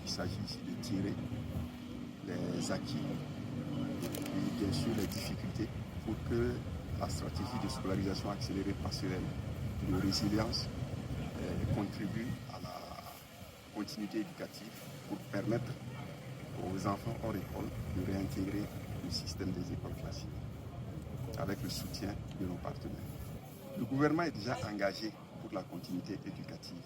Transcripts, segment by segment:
il s'agit ici de tirer les acquis et bien sûr les difficultés pour que la stratégie de scolarisation accélérée partielle de résilience contribue à la continuité éducative pour permettre aux enfants hors école de réintégrer le système des écoles classiques avec le soutien de nos partenaires. Le gouvernement est déjà engagé pour la continuité éducative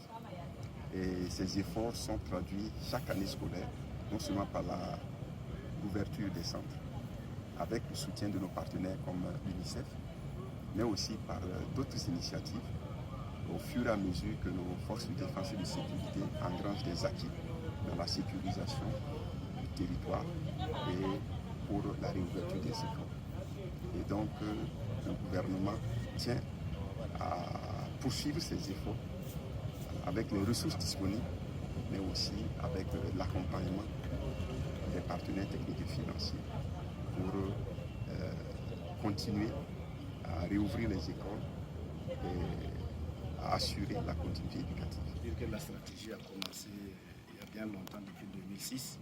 et ces efforts sont traduits chaque année scolaire, non seulement par l'ouverture des centres, avec le soutien de nos partenaires comme l'UNICEF, mais aussi par d'autres initiatives au fur et à mesure que nos forces de défense et de sécurité engrangent des acquis dans la sécurisation du territoire et pour la réouverture des écoles. Et donc, le gouvernement tient à poursuivre ces efforts avec les ressources disponibles, mais aussi avec l'accompagnement des partenaires techniques et financiers pour continuer à réouvrir les écoles et à assurer la continuité éducative. Il faut dire que la stratégie a commencé il y a bien longtemps, depuis 2006.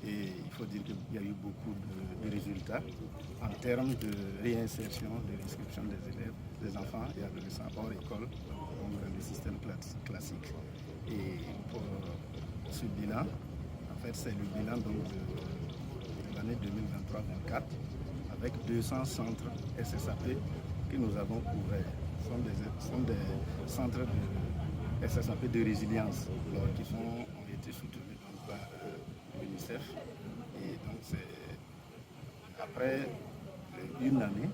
Et il faut dire qu'il y a eu beaucoup de résultats en termes de réinsertion, de réinscription des élèves, des enfants et adolescents hors école, dans le système classique. Et pour ce bilan, en fait, c'est le bilan donc, de l'année 2023-24 avec 200 centres SSAP que nous avons couverts. Ce sont des centres de SSAP de résilience qui ont été soutenus donc, par l'UNICEF. Et donc, c'est après une année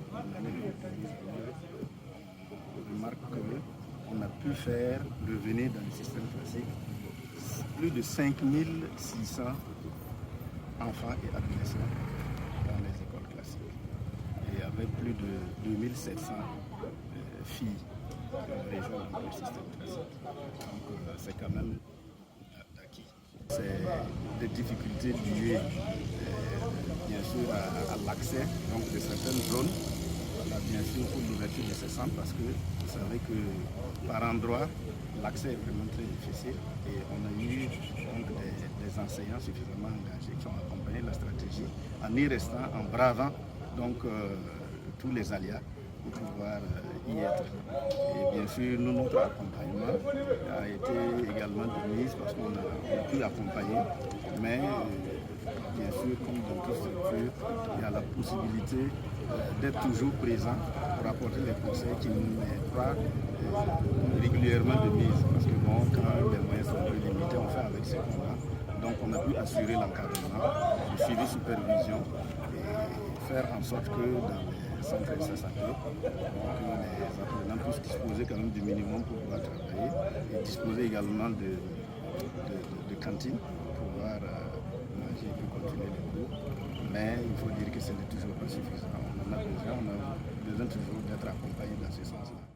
on remarque qu'on a pu faire revenir dans le système classique plus de 5600 enfants et adolescents dans les écoles classiques. Et avec plus de 2700 filles qui ont rejoint le système classique. Donc, c'est quand même d'acquis. C'est des difficultés liées bien sûr à l'accès de certaines zones, bien sûr pour l'ouverture de ces centres, parce que vous savez que par endroit l'accès est vraiment très difficile et on a eu donc, des enseignants suffisamment engagés qui ont accompagné la stratégie en y restant, en bravant donc tous les aléas pour pouvoir y être. Et bien sûr, notre accompagnement a été également de mise parce qu'on a pu accompagner, mais bien sûr, comme dans toute structure, il y a la possibilité d'être toujours présent pour apporter les conseils qui n'est pas régulièrement de mise. Parce que bon, quand les moyens sont un peu limités, on fait avec ce qu'on a. Donc on a pu assurer l'encadrement, le suivi supervision et faire en sorte que dans les centres SSAP, les apprenants puissent disposer quand même du minimum pour pouvoir travailler et disposer également de cantines pour pouvoir manger et continuer les cours. Mais il faut dire que ce n'est toujours pas suffisant. On a besoin toujours d'être accompagné dans ce sens-là.